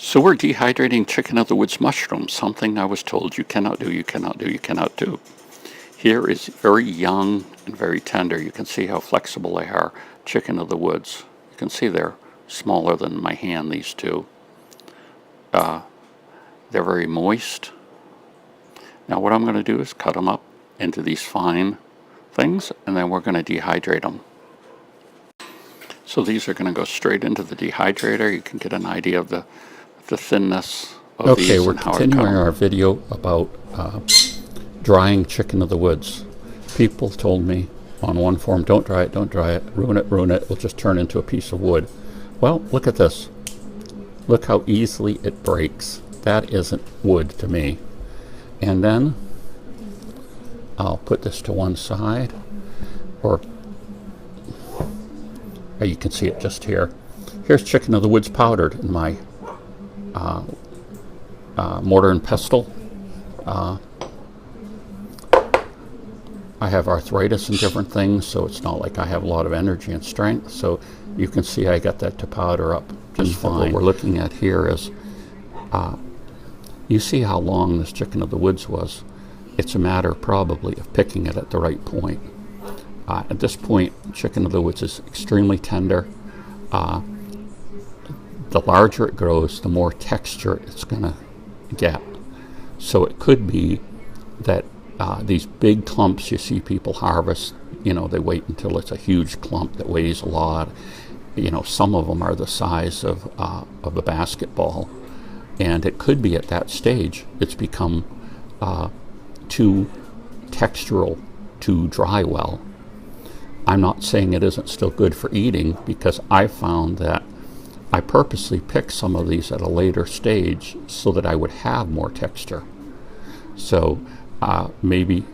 So we're dehydrating chicken of the woods mushrooms, something I was told you cannot do, you cannot do, you cannot do. Here is very young and very tender. You can see how flexible they are. Chicken of the woods. You can see they're smaller than my hand, these two. They're very moist. Now what I'm going to do is cut them up into these fine things, and then we're going to dehydrate them. So these are going to go straight into the dehydrator. You can get an idea of the thinness of these. Okay, we're continuing our video about drying chicken of the woods. People told me on one forum, don't dry it, ruin it, it'll just turn into a piece of wood. Well, look at this. Look how easily it breaks. That isn't wood to me. And then I'll put this to one side, or you can see it just here. Here's chicken of the woods powdered in my mortar and pestle. I have arthritis and different things, so it's not like I have a lot of energy and strength. So you can see I got that to powder up just fine. What we're looking at here is, you see how long this chicken of the woods was. It's a matter probably of picking it at the right point. At this point, chicken of the woods is extremely tender. The larger it grows, the more texture it's going to get. So it could be that these big clumps you see people harvest, you know, they wait until it's a huge clump that weighs a lot. You know, some of them are the size of a basketball. And it could be at that stage it's become too textural to dry well. I'm not saying it isn't still good for eating, because I found that I purposely picked some of these at a later stage so that I would have more texture. So maybe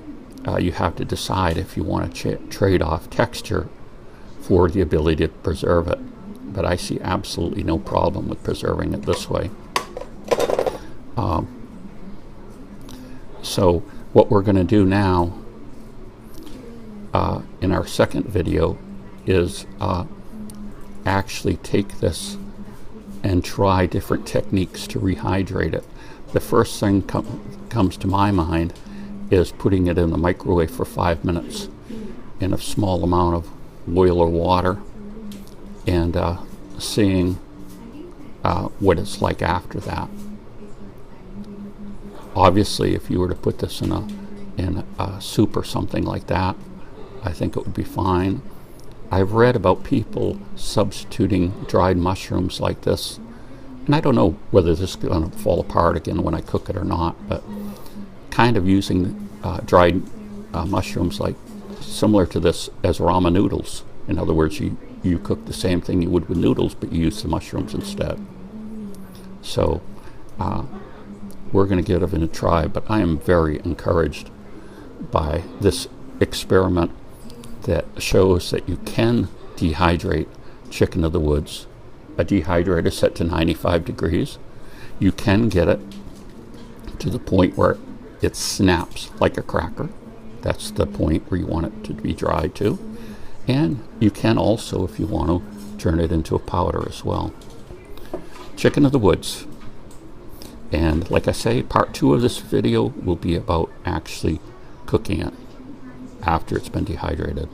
you have to decide if you want to trade off texture for the ability to preserve it. But I see absolutely no problem with preserving it this way. So what we're going to do now in our second video is actually take this and try different techniques to rehydrate it. The first thing comes to my mind is putting it in the microwave for 5 minutes in a small amount of oil or water, and seeing what it's like after that. Obviously, if you were to put this in a soup or something like that, I think it would be fine. I've read about people substituting dried mushrooms like this, and I don't know whether this is going to fall apart again when I cook it or not, but kind of using dried mushrooms like similar to this as ramen noodles. In other words, you cook the same thing you would with noodles, but you use the mushrooms instead. So we're going to give it a try, but I am very encouraged by this experiment that shows that you can dehydrate chicken of the woods. A dehydrator set to 95 degrees. You can get it to the point where it snaps like a cracker. That's the point where you want it to be dried to. And you can also, if you want to, turn it into a powder as well. Chicken of the woods. And like I say, part 2 of this video will be about actually cooking it after it's been dehydrated.